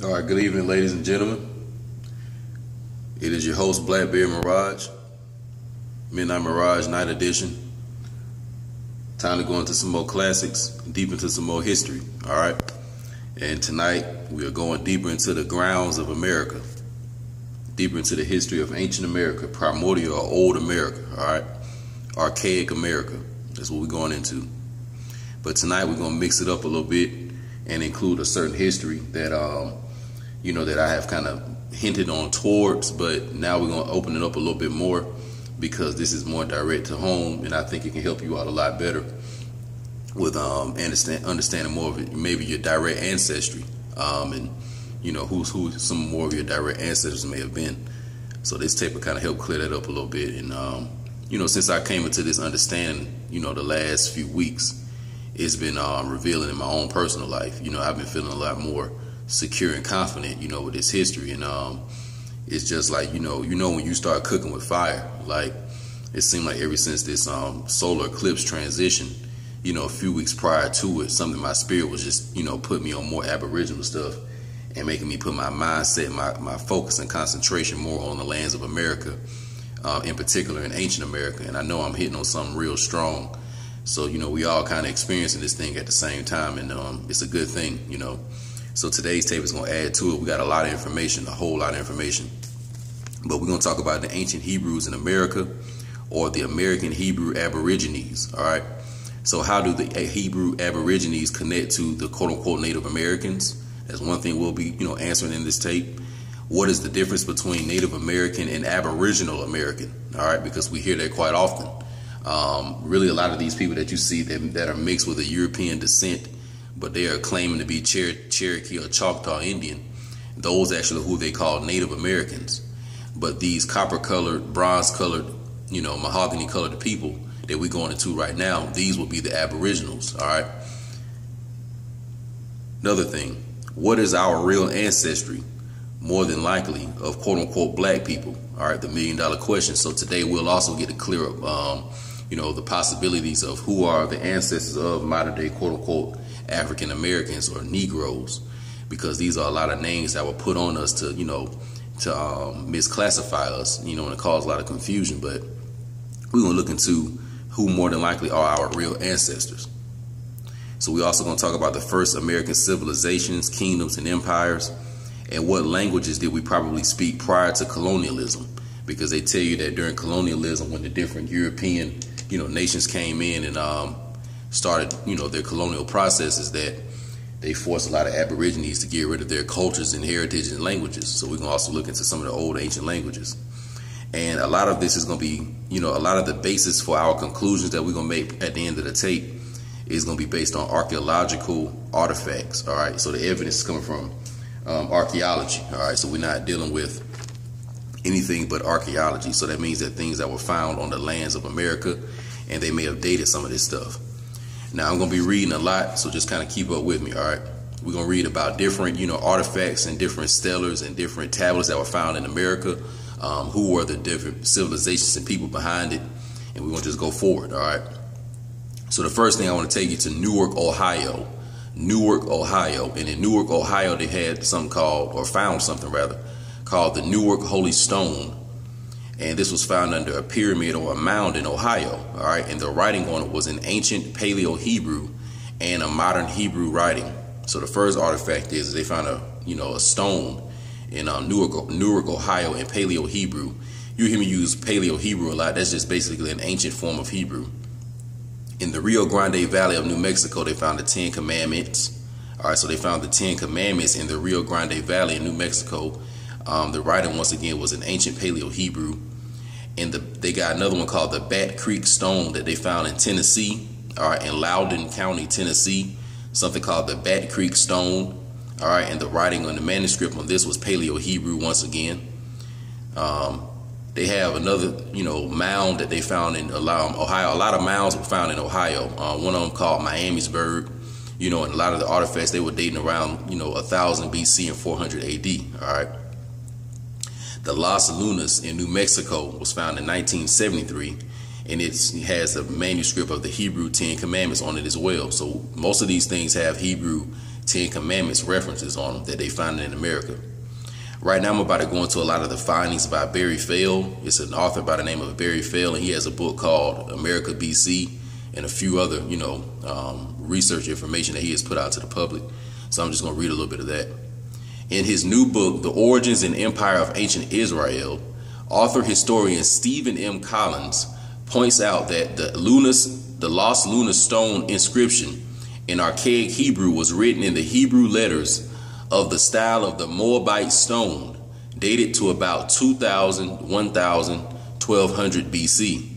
All right, good evening, ladies and gentlemen. It is your host, Blackbeard Mirage, Midnight Mirage Night Edition. Time to go into some more classics, deep into some more history, all right? And tonight, we are going deeper into the grounds of America, deeper into the history of ancient America, primordial or old America, all right? Archaic America, that's what we're going into. But tonight, we're going to mix it up a little bit and include a certain history that, that I have kind of hinted on towards, but now we're going to open it up a little bit more because this is more direct to home, and I think it can help you out a lot better with understanding more of it, maybe your direct ancestry, and who some more of your direct ancestors may have been. So this tape will kind of help clear that up a little bit. And since I came into this understanding, the last few weeks, it's been revealing in my own personal life. I've been feeling a lot more secure and confident, with this history. And it's just like, when you start cooking with fire, like it seemed like ever since this solar eclipse transition, a few weeks prior to it, something my spirit was just, put me on more Aboriginal stuff and making me put my mindset, my focus and concentration more on the lands of America, in particular in ancient America. And I know I'm hitting on something real strong. So, we all kind of experiencing this thing at the same time, and it's a good thing, So today's tape is going to add to it. We got a lot of information, a whole lot of information. But we're going to talk about the ancient Hebrews in America, or the American Hebrew Aborigines, all right? So how do the Hebrew Aborigines connect to the quote-unquote Native Americans? That's one thing we'll be, answering in this tape. What is the difference between Native American and Aboriginal American, all right? Because we hear that quite often. Really, a lot of these people that you see that are mixed with a European descent, but they are claiming to be Cherokee or Choctaw Indian. Those actually are who they call Native Americans. But these copper-colored, bronze-colored, mahogany-colored people that we're going into right now, these will be the Aboriginals, all right? Another thing, what is our real ancestry? More than likely of quote-unquote black people, all right, the million-dollar question. So today we'll also get to clear up, the possibilities of who are the ancestors of modern-day quote-unquote African Americans or Negroes, because these are a lot of names that were put on us to, misclassify us, and it cause a lot of confusion. But we're going to look into who more than likely are our real ancestors. So we're also going to talk about the first American civilizations, kingdoms, and empires, and what languages did we probably speak prior to colonialism, because they tell you that during colonialism, when the different European, nations came in and started, their colonial processes, that they forced a lot of Aborigines to get rid of their cultures and heritage and languages. So we're going to also look into some of the old ancient languages. And a lot of this is going to be, a lot of the basis for our conclusions that we're going to make at the end of the tape is going to be based on archaeological artifacts, all right? So the evidence is coming from archaeology, all right? So we're not dealing with anything but archaeology. So that means that things that were found on the lands of America, and they may have dated some of this stuff. Now, I'm going to be reading a lot, so just kind of keep up with me, all right? We're going to read about different, artifacts and different stellars and different tablets that were found in America, who were the different civilizations and people behind it, and we're going to just go forward, all right? So the first thing, I want to take you to Newark, Ohio. Newark, Ohio. And in Newark, Ohio, they had something called, or found something rather, called the Newark Holy Stone. And this was found under a pyramid or a mound in Ohio, all right? And the writing on it was in ancient Paleo-Hebrew and a modern Hebrew writing. So the first artifact is they found a stone in Newark, Ohio, in Paleo-Hebrew. You hear me use Paleo-Hebrew a lot. That's just basically an ancient form of Hebrew. In the Rio Grande Valley of New Mexico, they found the 10 Commandments. All right, so they found the 10 Commandments in the Rio Grande Valley in New Mexico. The writing, once again, was in ancient Paleo-Hebrew. And they got another one called the Bat Creek Stone that they found in Tennessee, all right, in Loudoun County, Tennessee. Something called the Bat Creek Stone, all right, and the writing on the manuscript on this was Paleo-Hebrew once again. They have another, mound that they found in Ohio. A lot of mounds were found in Ohio. One of them called Miamisburg, and a lot of the artifacts, they were dating around, 1000 BC and 400 AD, all right. The Las Lunas in New Mexico was found in 1973, and it has a manuscript of the Hebrew 10 Commandments on it as well. So most of these things have Hebrew Ten Commandments references on them that they found in America. Right now I'm about to go into a lot of the findings by Barry Fell. It's an author by the name of Barry Fell, and he has a book called America BC and a few other, research information that he has put out to the public. So I'm just going to read a little bit of that. In his new book, The Origins and Empire of Ancient Israel, author historian Stephen M. Collins points out that the lost lunar stone inscription in archaic Hebrew was written in the Hebrew letters of the style of the Moabite stone, dated to about 2000, 1000, 1200 BC.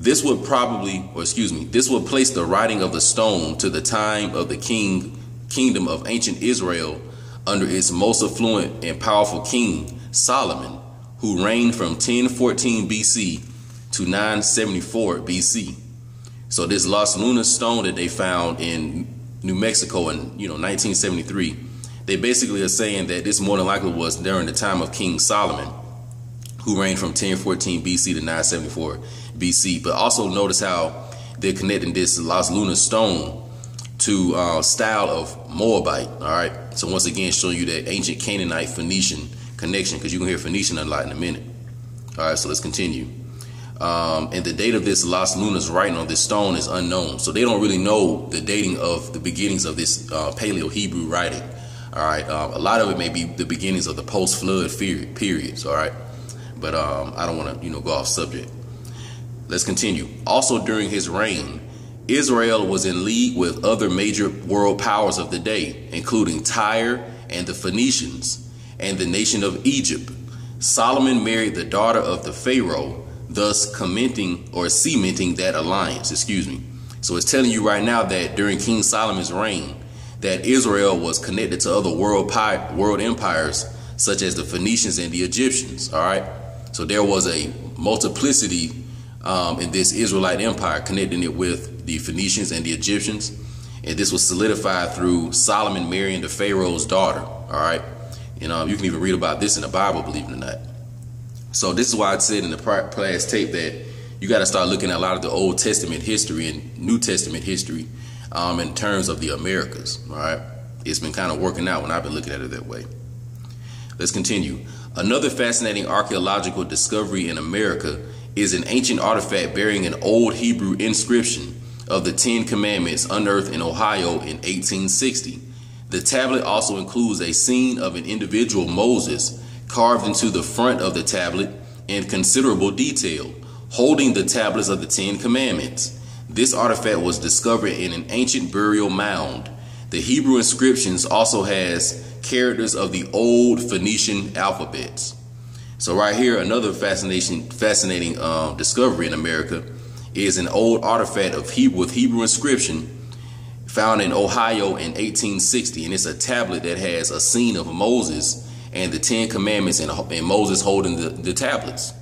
This would place the writing of the stone to the time of the kingdom of ancient Israel under its most affluent and powerful king, Solomon, who reigned from 1014 BC to 974 BC. So this lost lunar stone that they found in New Mexico in 1973, they basically are saying that this more than likely was during the time of King Solomon, who reigned from 1014 BC to 974 BC. But also notice how they're connecting this lost lunar stone to style of Moabite. All right. So once again, showing you that ancient Canaanite Phoenician connection, because you're gonna hear Phoenician a lot in a minute. All right. So let's continue. And the date of this lost lunar's writing on this stone is unknown. So they don't really know the dating of the beginnings of this Paleo Hebrew writing. All right. A lot of it may be the beginnings of the post-flood periods. All right. But I don't want to, go off subject. Let's continue. Also during his reign, Israel was in league with other major world powers of the day, including Tyre and the Phoenicians and the nation of Egypt. Solomon married the daughter of the Pharaoh, thus cementing that alliance. So it's telling you right now that during King Solomon's reign, that Israel was connected to other world empires, such as the Phoenicians and the Egyptians. All right. So there was a multiplicity in this Israelite empire, connecting it with the Phoenicians and the Egyptians. And this was solidified through Solomon marrying the Pharaoh's daughter. All right. You can even read about this in the Bible, believe it or not. So this is why I said in the past tape that you got to start looking at a lot of the Old Testament history and New Testament history in terms of the Americas. All right. It's been kind of working out when I've been looking at it that way. Let's continue. Another fascinating archaeological discovery in America is an ancient artifact bearing an old Hebrew inscription of the Ten Commandments unearthed in Ohio in 1860. The tablet also includes a scene of an individual, Moses, carved into the front of the tablet in considerable detail, holding the tablets of the Ten Commandments. This artifact was discovered in an ancient burial mound. The Hebrew inscriptions also has characters of the old Phoenician alphabets. So right here, another fascinating discovery in America is an old artifact of Hebrew inscription found in Ohio in 1860, and it's a tablet that has a scene of Moses and the Ten Commandments and Moses holding the tablets.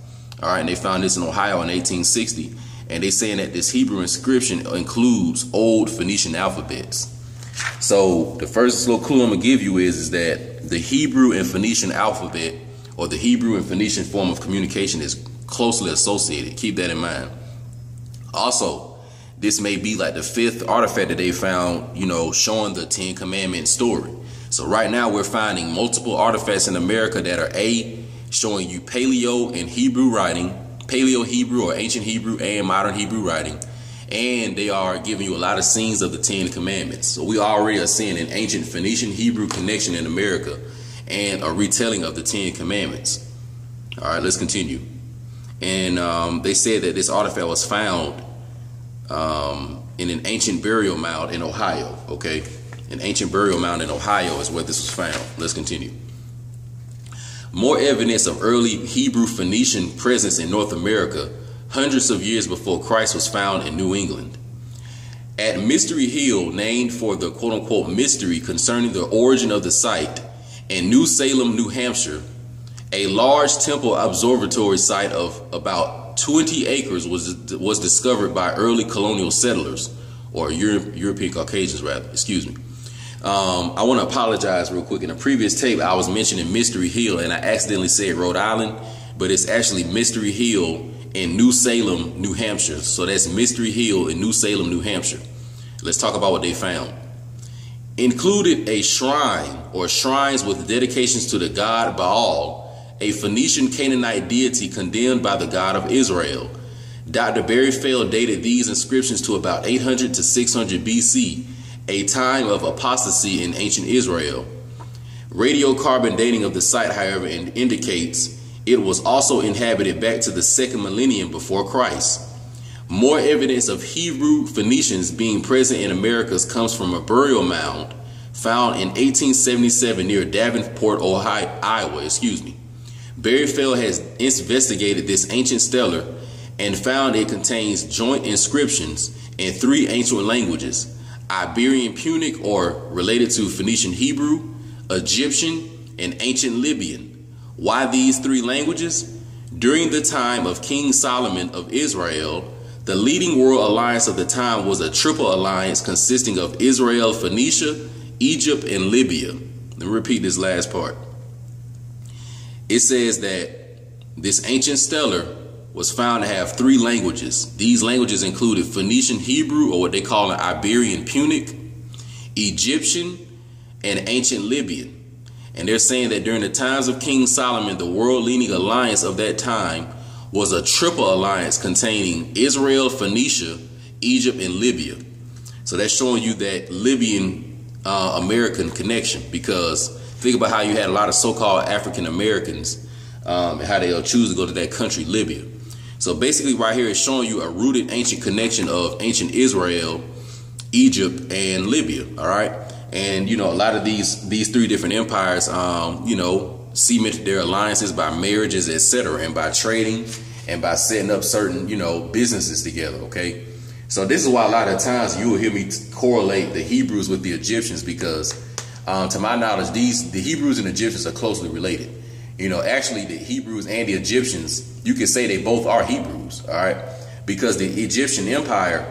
All right, and they found this in Ohio in 1860, and they're saying that this Hebrew inscription includes old Phoenician alphabets. So the first little clue I'm gonna give you is that the Hebrew and Phoenician alphabet, or the Hebrew and Phoenician form of communication, is closely associated. Keep that in mind. Also, this may be like the fifth artifact that they found, showing the Ten Commandments story. So right now we're finding multiple artifacts in America that are showing you Paleo and Hebrew writing, Paleo Hebrew or ancient Hebrew and modern Hebrew writing. And they are giving you a lot of scenes of the Ten Commandments. So we already are seeing an ancient Phoenician Hebrew connection in America and a retelling of the Ten Commandments. All right, let's continue. And they said that this artifact was found in an ancient burial mound in Ohio. Okay, an ancient burial mound in Ohio is where this was found. Let's continue. More evidence of early Hebrew Phoenician presence in North America hundreds of years before Christ was found in New England. At Mystery Hill, named for the quote-unquote mystery concerning the origin of the site, in New Salem, New Hampshire, a large temple observatory site of about 20 acres was discovered by early colonial settlers, or European Caucasians rather, excuse me. I want to apologize real quick. In a previous tape, I was mentioning Mystery Hill and I accidentally said Rhode Island, but it's actually Mystery Hill in New Salem, New Hampshire. So that's Mystery Hill in New Salem, New Hampshire. Let's talk about what they found. included a shrine or shrines with dedications to the god Baal, a Phoenician Canaanite deity condemned by the God of Israel. Dr. Barry Feld dated these inscriptions to about 800 to 600 BC, a time of apostasy in ancient Israel. Radiocarbon dating of the site, however, indicates it was also inhabited back to the 2nd millennium before Christ. More evidence of Hebrew-Phoenicians being present in Americas comes from a burial mound found in 1877 near Davenport, Iowa. Barry Feld has investigated this ancient stellar and found it contains joint inscriptions in 3 ancient languages: Iberian Punic, or related to Phoenician Hebrew, Egyptian, and ancient Libyan. Why these 3 languages? During the time of King Solomon of Israel, the leading world alliance of the time was a triple alliance consisting of Israel, Phoenicia, Egypt, and Libya. Let me repeat this last part. It says that this ancient stellar was found to have 3 languages. These languages included Phoenician Hebrew, or what they call an Iberian Punic, Egyptian, and ancient Libyan. And they're saying that during the times of King Solomon, the world-leading alliance of that time was a triple alliance containing Israel, Phoenicia, Egypt, and Libya. So that's showing you that Libyan American connection, because think about how you had a lot of so-called African Americans and how they'll choose to go to that country, Libya. So basically right here is showing you a rooted ancient connection of ancient Israel, Egypt, and Libya. All right. And, you know, a lot of these 3 different empires, you know, cemented their alliances by marriages, etc., and by trading and by setting up certain, you know, businesses together. OK, so this is why a lot of times you will hear me correlate the Hebrews with the Egyptians, because to my knowledge, the Hebrews and Egyptians are closely related. You know, actually, the Hebrews and the Egyptians, you could say they both are Hebrews. All right, because the Egyptian Empire,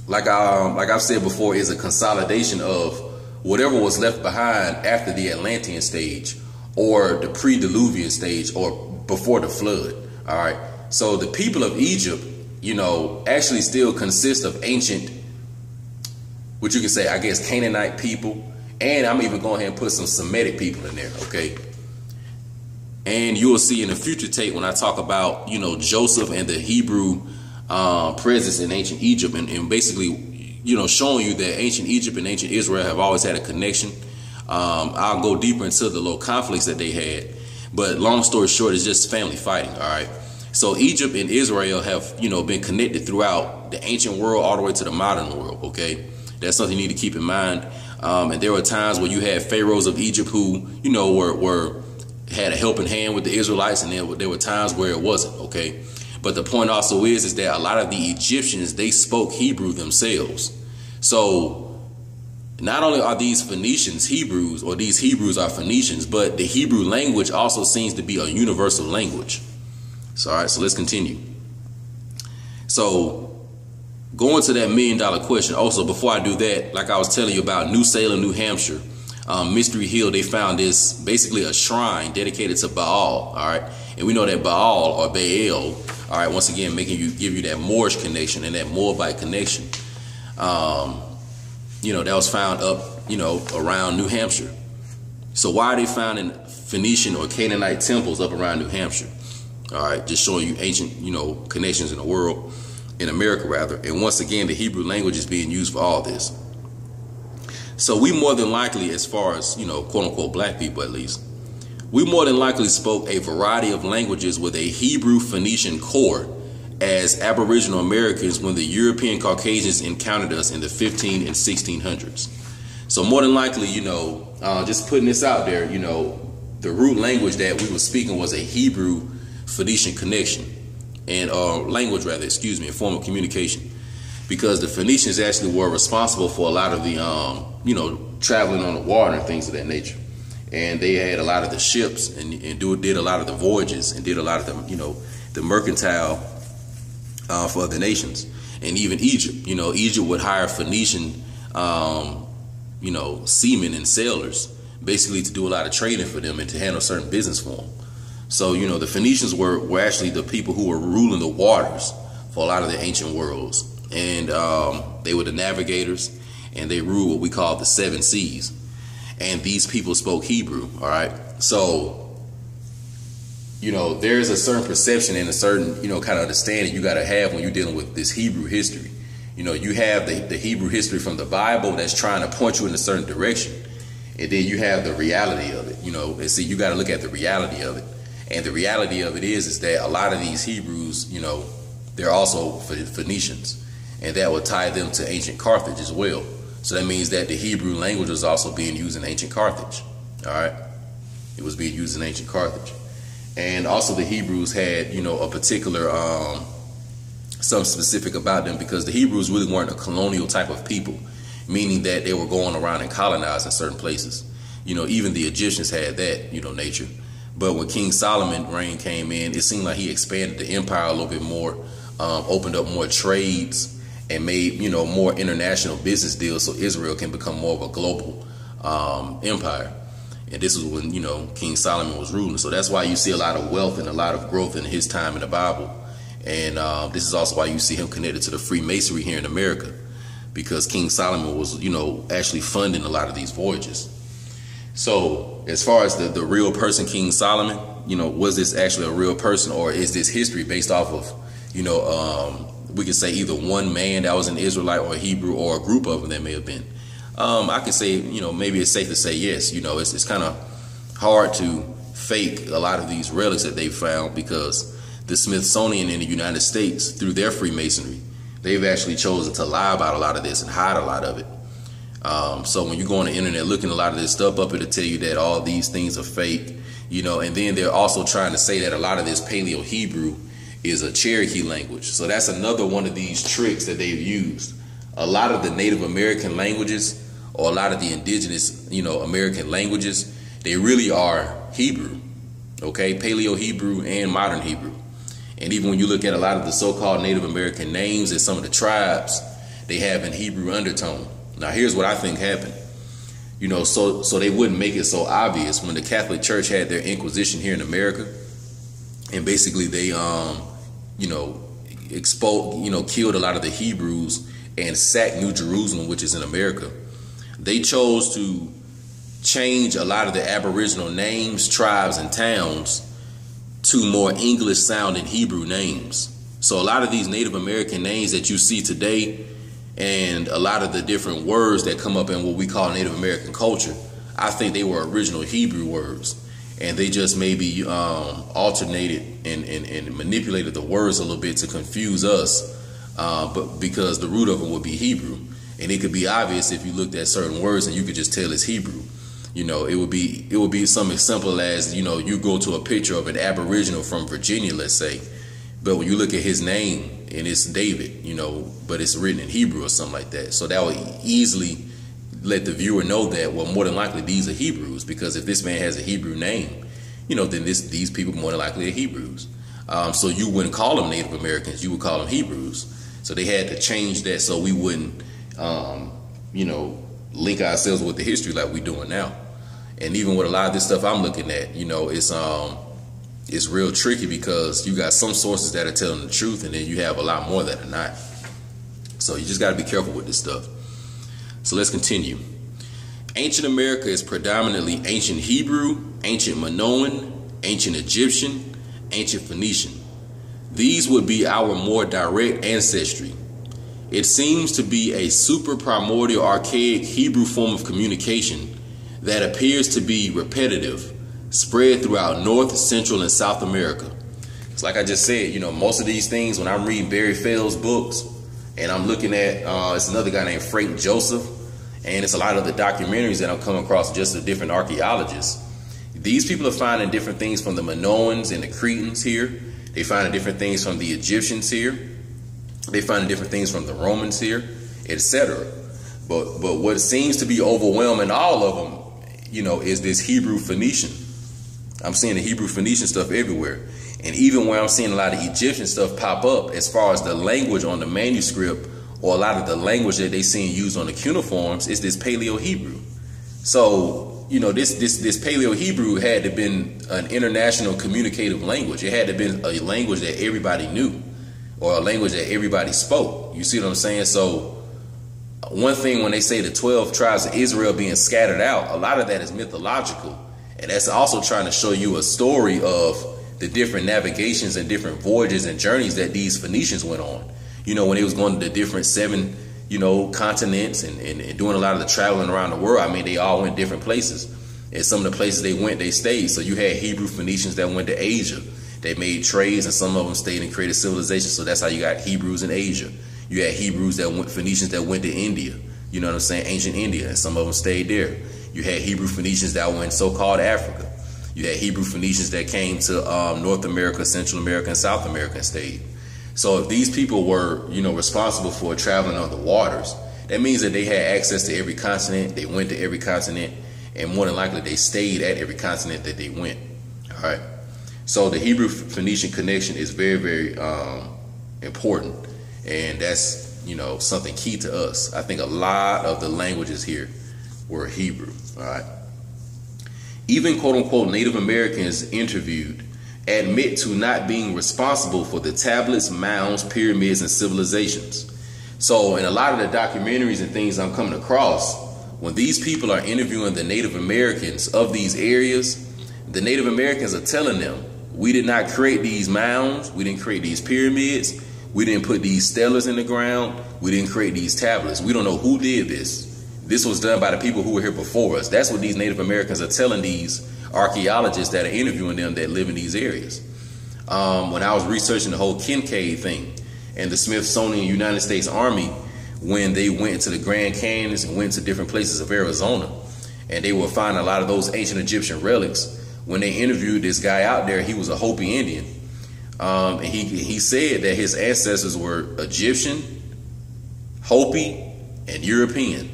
like I've said before, is a consolidation of whatever was left behind after the Atlantean stage, or the pre-Diluvian stage, or before the flood. All right, so the people of Egypt, you know, actually still consist of ancient, what you can say, I guess, Canaanite people. And I'm even going ahead and put some Semitic people in there, okay? And you will see in a future tape when I talk about, you know, Joseph and the Hebrew presence in ancient Egypt, and basically, you know, showing you that ancient Egypt and ancient Israel have always had a connection. I'll go deeper into the little conflicts that they had. But long story short, it's just family fighting, all right? So Egypt and Israel have, you know, been connected throughout the ancient world all the way to the modern world, okay? That's something you need to keep in mind. And there were times where you had pharaohs of Egypt who, you know, had a helping hand with the Israelites, and there were times where it wasn't, okay? But the point also is that a lot of the Egyptians, they spoke Hebrew themselves. So not only are these Phoenicians Hebrews, or these Hebrews are Phoenicians, but the Hebrew language also seems to be a universal language. So, all right, so let's continue. So going to that $1 million question. Also, before I do that, like I was telling you about New Salem, New Hampshire, Mystery Hill, they found this basically a shrine dedicated to Baal. All right. And we know that Baal, or Baal, all right, once again, give you that Moorish connection and that Moabite connection. You know, that was found up, you know, around New Hampshire. So why are they found in Phoenician or Canaanite temples up around New Hampshire? All right. Just showing you ancient, you know, connections in the world. In America, rather. And once again, the Hebrew language is being used for all this. So we more than likely, as far as, you know, quote unquote black people at least, we more than likely spoke a variety of languages with a Hebrew-Phoenician core as Aboriginal Americans when the European Caucasians encountered us in the 15 and 1600s. So more than likely, you know, just putting this out there, you know, the root language that we were speaking was a Hebrew-Phoenician connection. And language, rather, excuse me, a form of communication, because the Phoenicians actually were responsible for a lot of the, you know, traveling on the water and things of that nature. And they had a lot of the ships and did a lot of the voyages and did a lot of the, you know, the mercantile for other nations. And even Egypt, you know, Egypt would hire Phoenician, you know, seamen and sailors basically to do a lot of trading for them and to handle certain business for them. So, you know, the Phoenicians were actually the people who were ruling the waters for a lot of the ancient worlds. And they were the navigators. and they ruled what we call the 7 seas. And these people spoke Hebrew. All right, so there's a certain perception and a certain kind of understanding you got to have when you're dealing with this Hebrew history. You have the Hebrew history from the Bible that's trying to point you in a certain direction, and then you have the reality of it. And see, you got to look at the reality of it. And the reality of it is that a lot of these Hebrews, they're also Phoenicians, and that would tie them to ancient Carthage as well. So that means that the Hebrew language was also being used in ancient Carthage. All right, it was being used in ancient Carthage, and also the Hebrews had, a particular something specific about them, because the Hebrews really weren't a colonial type of people, meaning that they were going around and colonizing certain places. Even the Egyptians had that, nature. But when King Solomon's reign came in, it seemed like he expanded the empire a little bit more, opened up more trades, and made, more international business deals so Israel can become more of a global empire. And this is when, King Solomon was ruling. So that's why you see a lot of wealth and a lot of growth in his time in the Bible. And this is also why you see him connected to the Freemasonry here in America, because King Solomon was, actually funding a lot of these voyages. So as far as the real person, King Solomon, was this actually a real person, or is this history based off of, we could say either one man that was an Israelite or a Hebrew, or a group of them that may have been? I could say, maybe it's safe to say yes. It's kind of hard to fake a lot of these relics that they found, because the Smithsonian in the United States, through their Freemasonry, they've actually chosen to lie about a lot of this and hide a lot of it. So when you go on the internet looking a lot of this stuff up, it'll tell you that all these things are fake, and then they're also trying to say that a lot of this Paleo Hebrew is a Cherokee language. So that's another one of these tricks that they've used. A lot of the Native American languages, or a lot of the indigenous, American languages, they really are Hebrew, okay? Paleo Hebrew and modern Hebrew. And even when you look at a lot of the so-called Native American names and some of the tribes, they have an Hebrew undertone. Now, here's what I think happened. So they wouldn't make it so obvious when the Catholic Church had their Inquisition here in America, and basically they, killed a lot of the Hebrews and sacked New Jerusalem, which is in America. They chose to change a lot of the Aboriginal names, tribes, and towns to more English sounding Hebrew names. So a lot of these Native American names that you see today, and a lot of the different words that come up in what we call Native American culture, I think they were original Hebrew words, and they just maybe alternated and manipulated the words a little bit to confuse us, but because the root of it would be Hebrew. And it could be obvious if you looked at certain words and you could just tell it's Hebrew. It would be something simple as, you go to a picture of an Aboriginal from Virginia, let's say, but when you look at his name and it's David, but it's written in Hebrew or something like that. So that would easily let the viewer know that, well, more than likely these are Hebrews, because if this man has a Hebrew name, then these people more than likely are Hebrews. So you wouldn't call them Native Americans, you would call them Hebrews. So they had to change that so we wouldn't, link ourselves with the history like we're doing now. And even with a lot of this stuff I'm looking at, it's real tricky, because you got some sources that are telling the truth, and then you have a lot more that are not. So you just got to be careful with this stuff. So let's continue. Ancient America is predominantly ancient Hebrew, ancient Minoan, ancient Egyptian, ancient Phoenician. These would be our more direct ancestry. It seems to be a super primordial archaic Hebrew form of communication that appears to be repetitive, spread throughout North, Central, and South America. It's like I just said, most of these things, when I'm reading Barry Fell's books, and I'm looking at, it's another guy named Frank Joseph, and it's a lot of the documentaries that I'm coming across just the different archaeologists. These people are finding different things from the Minoans and the Cretans here. They find different things from the Egyptians here. They find different things from the Romans here, etc. But what seems to be overwhelming all of them, is this Hebrew-Phoenician. I'm seeing the Hebrew-Phoenician stuff everywhere. And even where I'm seeing a lot of Egyptian stuff pop up, as far as the language on the manuscript, or a lot of the language that they seen used on the cuneiforms, is this Paleo-Hebrew. So, this Paleo-Hebrew had to have been an international communicative language. It had to have been a language that everybody knew, or a language that everybody spoke. You see what I'm saying? So, one thing when they say the 12 tribes of Israel being scattered out, a lot of that is mythological. And that's also trying to show you a story of the different navigations and different voyages and journeys that these Phoenicians went on. You know, when they was going to the different 7, you know, continents and doing a lot of the traveling around the world. I mean, they all went different places. And some of the places they went, they stayed. So you had Hebrew-Phoenicians that went to Asia. They made trades, and some of them stayed and created civilizations. So that's how you got Hebrews in Asia. You had Phoenicians that went to India. You know what I'm saying? Ancient India, and some of them stayed there. You had Hebrew-Phoenicians that went so-called Africa. You had Hebrew-Phoenicians that came to North America, Central America, and South America and stayed. So if these people were, you know, responsible for traveling on the waters, that means that they had access to every continent. They went to every continent, and more than likely they stayed at every continent that they went. All right. So the Hebrew-Phoenician connection is very, very important, and that's, you know, something key to us. I think a lot of the languages here were Hebrew. All right. Even quote-unquote Native Americans interviewed admit to not being responsible for the tablets, mounds, pyramids, and civilizations. So in a lot of the documentaries and things I'm coming across, when these people are interviewing the Native Americans of these areas, the Native Americans are telling them, we did not create these mounds, we didn't create these pyramids, we didn't put these stelas in the ground, we didn't create these tablets. We don't know who did this. This was done by the people who were here before us. That's what these Native Americans are telling these archaeologists that are interviewing them that live in these areas. When I was researching the whole Kincaid thing and the Smithsonian United States Army, when they went to the Grand Canyons and went to different places of Arizona, and they would find a lot of those ancient Egyptian relics, when they interviewed this guy out there, he was a Hopi Indian. And he said that his ancestors were Egyptian, Hopi, and European.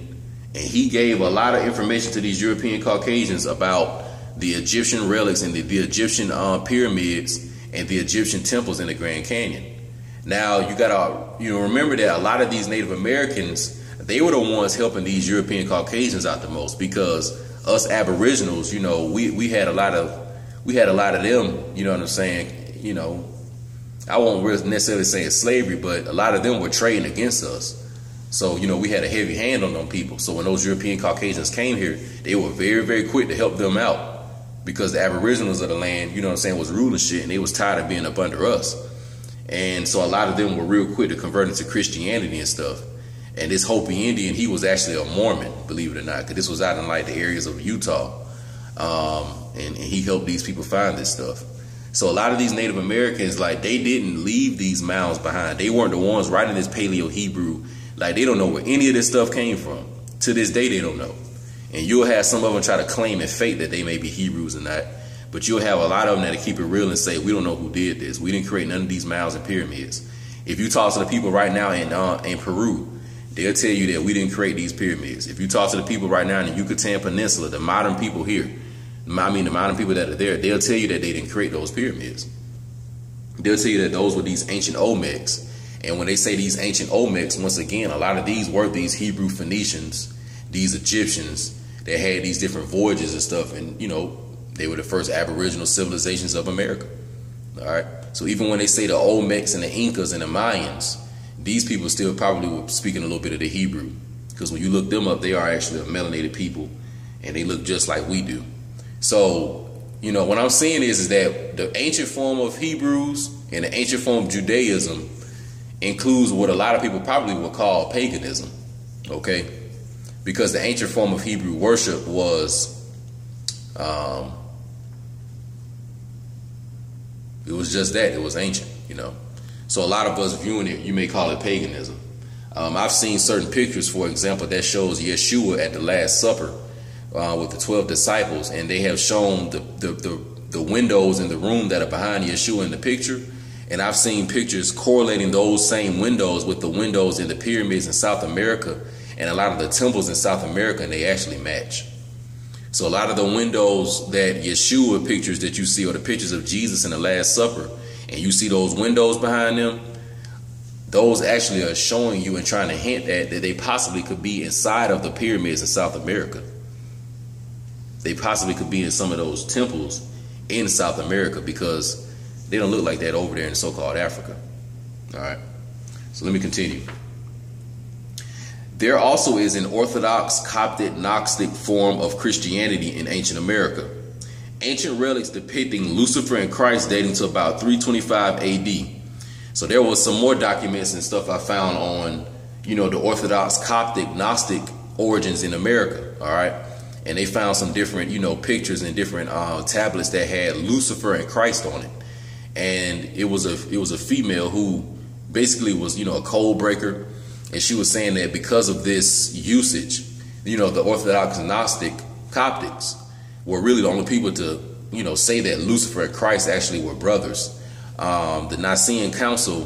And he gave a lot of information to these European Caucasians about the Egyptian relics and the Egyptian pyramids and the Egyptian temples in the Grand Canyon. Now, you gotta remember that a lot of these Native Americans, they were the ones helping these European Caucasians out the most, because us Aboriginals, you know, we had a lot of them, you know what I'm saying? You know, I won't necessarily say it's slavery, but a lot of them were trading against us. So, you know, we had a heavy hand on them people. So when those European Caucasians came here, they were very, very quick to help them out, because the Aboriginals of the land, you know what I'm saying, was ruling shit, and they was tired of being up under us. And so a lot of them were real quick to convert into Christianity and stuff. And this Hopi Indian, he was actually a Mormon, believe it or not, because this was out in like the areas of Utah. And he helped these people find this stuff. So a lot of these Native Americans, like, they didn't leave these mounds behind. They weren't the ones writing this Paleo-Hebrew. Like, they don't know where any of this stuff came from. To this day, they don't know. And you'll have some of them try to claim and fake that they may be Hebrews or not. But you'll have a lot of them that keep it real and say, we don't know who did this. We didn't create none of these mounds and pyramids. If you talk to the people right now in Peru, they'll tell you that we didn't create these pyramids. If you talk to the people right now in the Yucatan Peninsula, the modern people here, the modern people that are there, they'll tell you that they didn't create those pyramids. They'll tell you that those were these ancient Olmecs. And when they say these ancient Olmecs, once again, a lot of these were these Hebrew-Phoenicians, these Egyptians that had these different voyages and stuff. And, you know, they were the first Aboriginal civilizations of America. All right. So even when they say the Olmecs and the Incas and the Mayans, these people still probably were speaking a little bit of the Hebrew, because when you look them up, they are actually a melanated people, and they look just like we do. So, you know, what I'm saying is that the ancient form of Hebrews and the ancient form of Judaism includes what a lot of people probably would call paganism, okay? Because the ancient form of Hebrew worship was, it was just that, it was ancient, you know? So a lot of us viewing it, you may call it paganism. I've seen certain pictures, for example, that shows Yeshua at the Last Supper with the 12 disciples, and they have shown the windows in the room that are behind Yeshua in the picture. And I've seen pictures correlating those same windows with the windows in the pyramids in South America and a lot of the temples in South America, and they actually match. So a lot of the windows that Yeshua pictures that you see, or the pictures of Jesus in the Last Supper, and you see those windows behind them, those actually are showing you and trying to hint at that they possibly could be inside of the pyramids in South America. They possibly could be in some of those temples in South America, because they don't look like that over there in so-called Africa. All right. So let me continue. There also is an Orthodox Coptic Gnostic form of Christianity in ancient America. Ancient relics depicting Lucifer and Christ dating to about 325 AD. So there was some more documents and stuff I found on, the Orthodox Coptic Gnostic origins in America. All right. And they found some different, pictures and different tablets that had Lucifer and Christ on it. And it was a female who basically was, a code breaker. And she was saying that because of this usage, the Orthodox Gnostic Coptics were really the only people to, say that Lucifer and Christ actually were brothers. The Nicene Council,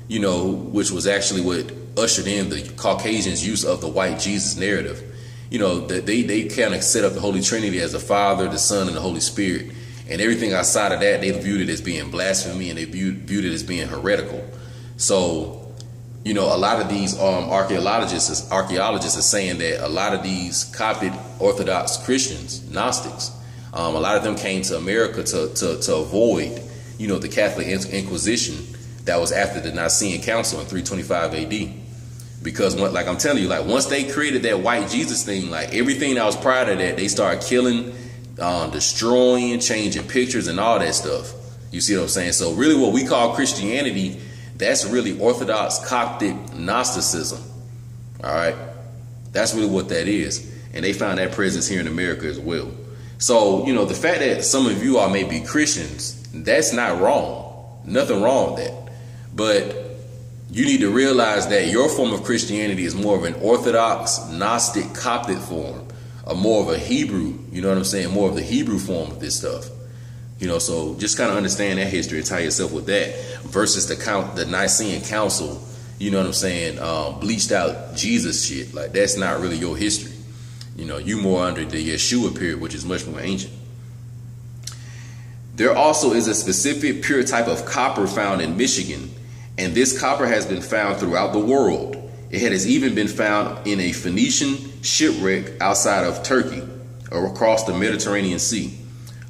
which was actually what ushered in the Caucasians' use of the white Jesus narrative, that they kind of set up the Holy Trinity as the Father, the Son, and the Holy Spirit. And everything outside of that, they viewed it as being blasphemy, and they viewed it as being heretical. So, a lot of these archaeologists are saying that a lot of these Coptic Orthodox Christians, Gnostics, a lot of them came to America to avoid, the Catholic Inquisition that was after the Nicene Council in 325 AD. Because like I'm telling you, like once they created that white Jesus thing, like everything that was prior to that, they started killing, destroying, changing pictures and all that stuff. You see what I'm saying? So really what we call Christianity, that's really Orthodox Coptic Gnosticism. All right. That's really what that is. And they found that presence here in America as well. So, the fact that some of you all may be Christians, that's not wrong. Nothing wrong with that. But you need to realize that your form of Christianity is more of an Orthodox Gnostic Coptic form, or more of a Hebrew, more of the Hebrew form of this stuff. So just kind of understand that history and tie yourself with that versus the Nicene Council, bleached out Jesus shit. Like that's not really your history. You more under the Yeshua period, which is much more ancient. There also is a specific pure type of copper found in Michigan, and this copper has been found throughout the world. It has even been found in a Phoenician shipwreck outside of Turkey or across the Mediterranean Sea.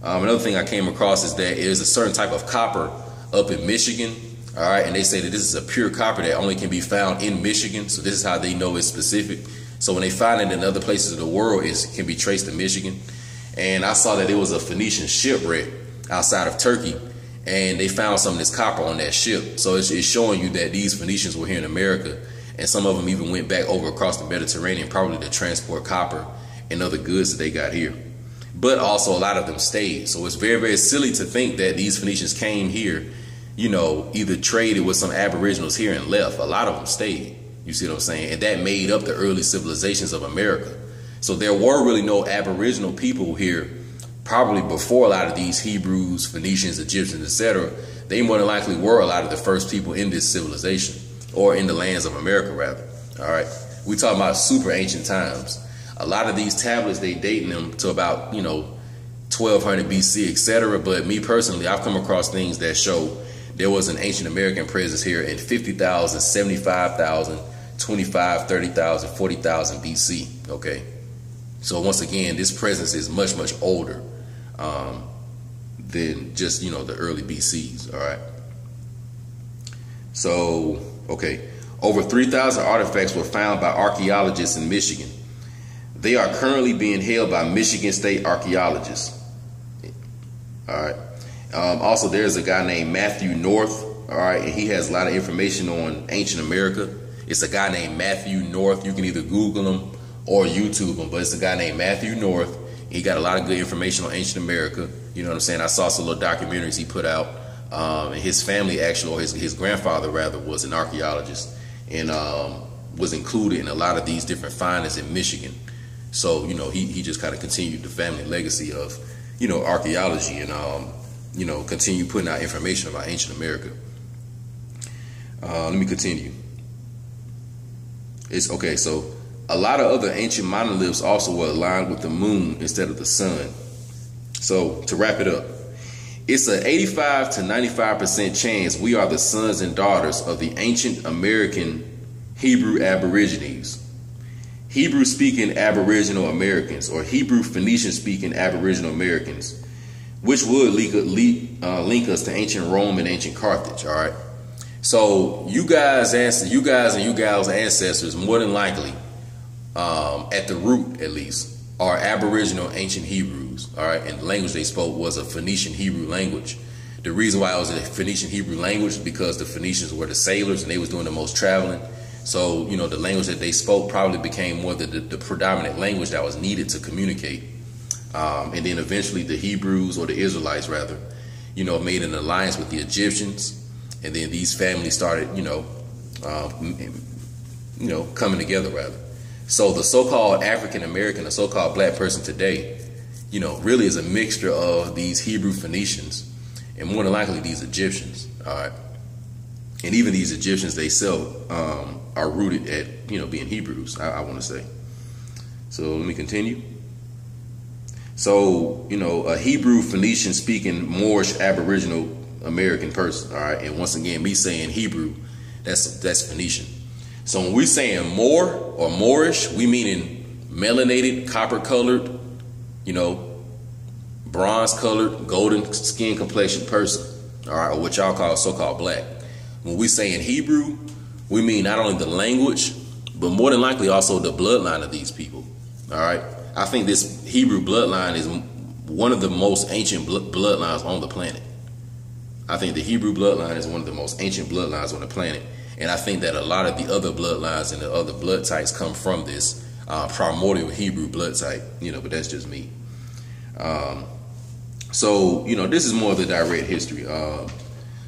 Another thing I came across is that there is a certain type of copper up in Michigan. All right. And they say that this is a pure copper that only can be found in Michigan. So this is how they know it's specific. So when they find it in other places of the world, it can be traced to Michigan. And I saw that it was a Phoenician shipwreck outside of Turkey. And they found some of this copper on that ship. So it's showing you that these Phoenicians were here in America. And some of them even went back over across the Mediterranean, probably to transport copper and other goods that they got here. But also a lot of them stayed. So it's very, very silly to think that these Phoenicians came here, either traded with some Aboriginals here and left. A lot of them stayed. You see what I'm saying? And that made up the early civilizations of America. So there were really no Aboriginal people here probably before a lot of these Hebrews, Phoenicians, Egyptians, etc. They more than likely were a lot of the first people in this civilization, or in the lands of America, rather. All right. We talking about super ancient times. A lot of these tablets, they dating them to about, 1200 BC, etc. But me personally, I've come across things that show there was an ancient American presence here in 50,000, 75,000, 25, 30,000, 40,000 BC. Okay. So once again, this presence is much, much older than just, the early BCs. All right. So, okay. Over 3,000 artifacts were found by archaeologists in Michigan. They are currently being held by Michigan State archaeologists. All right. Also, there's a guy named Matthew North. All right. And he has a lot of information on ancient America. It's a guy named Matthew North. You can either Google him or YouTube him, but it's a guy named Matthew North. He got a lot of good information on ancient America. You know what I'm saying? I saw some little documentaries he put out. And his family actually, or his grandfather rather, was an archaeologist and was included in a lot of these different findings in Michigan. So, he just kind of continued the family legacy of, archaeology and, continue putting out information about ancient America. Let me continue. It's okay. So a lot of other ancient monoliths also were aligned with the moon instead of the sun. So to wrap it up, it's an 85 to 95% chance we are the sons and daughters of the ancient American Hebrew Aborigines, Hebrew-speaking Aboriginal Americans, or Hebrew-Phoenician-speaking Aboriginal Americans, which would link us to ancient Rome and ancient Carthage. All right. So you guys and you gals' ancestors more than likely at the root at least, are Aboriginal ancient Hebrews, all right? And the language they spoke was a Phoenician Hebrew language. The reason why it was a Phoenician Hebrew language is because the Phoenicians were the sailors and they was doing the most traveling. So, you know, the language that they spoke probably became more the predominant language that was needed to communicate. And then eventually the Hebrews, or the Israelites rather, you know, made an alliance with the Egyptians. And then these families started, coming together rather. So the so-called African American, the so-called black person today, you know, really is a mixture of these Hebrew Phoenicians and more than likely these Egyptians. All right. And even these Egyptians themselves are rooted at, you know, being Hebrews, I want to say. So let me continue. So, you know, a Hebrew Phoenician speaking Moorish Aboriginal American person. All right. And once again, me saying Hebrew, that's Phoenician. So when we're saying Moor or Moorish, we meaning melanated, copper colored, you know, bronze colored, golden skin complexion person, all right, or what y'all call so-called black. When we say in Hebrew, we mean not only the language, but more than likely also the bloodline of these people, all right? I think this Hebrew bloodline is one of the most ancient bloodlines on the planet. I think the Hebrew bloodline is one of the most ancient bloodlines on the planet. And I think that a lot of the other bloodlines and the other blood types come from this primordial Hebrew blood type, you know, but that's just me. So, you know, this is more of the direct history.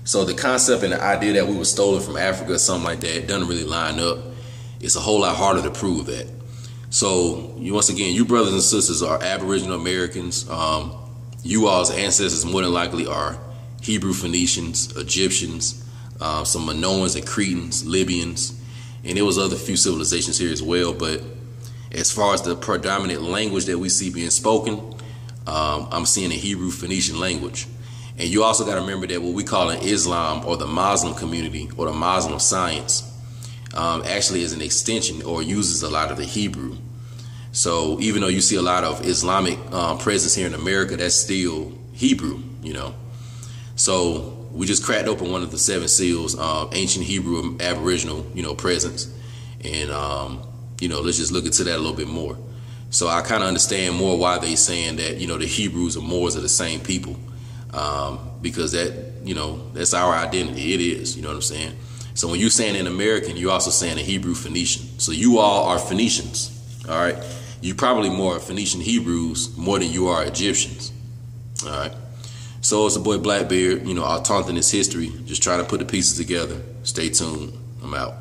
So the concept and the idea that we were stolen from Africa or something like that doesn't really line up. It's a whole lot harder to prove that. So once again, you brothers and sisters are Aboriginal Americans. You all's ancestors more than likely are Hebrew Phoenicians, Egyptians, some Minoans and Cretans, Libyans, and there was other few civilizations here as well. But as far as the predominant language that we see being spoken, I'm seeing a Hebrew Phoenician language. And you also got to remember that what we call in Islam, or the Muslim community, or the Muslim science, actually is an extension or uses a lot of the Hebrew. So even though you see a lot of Islamic presence here in America, that's still Hebrew, you know. So we just cracked open one of the 7 seals, ancient Hebrew Aboriginal, you know, presence. And, you know, let's just look into that a little bit more. So I kind of understand more why they saying that, you know, the Hebrews and Moors are the same people. Because that, you know, that's our identity. It is, you know what I'm saying? So when you're saying an American, you're also saying a Hebrew Phoenician. So you all are Phoenicians, all right? You probably more Phoenician Hebrews more than you are Egyptians, all right? So it's a boy Blackbeard, you know, Autochthonous history, just trying to put the pieces together. Stay tuned. I'm out.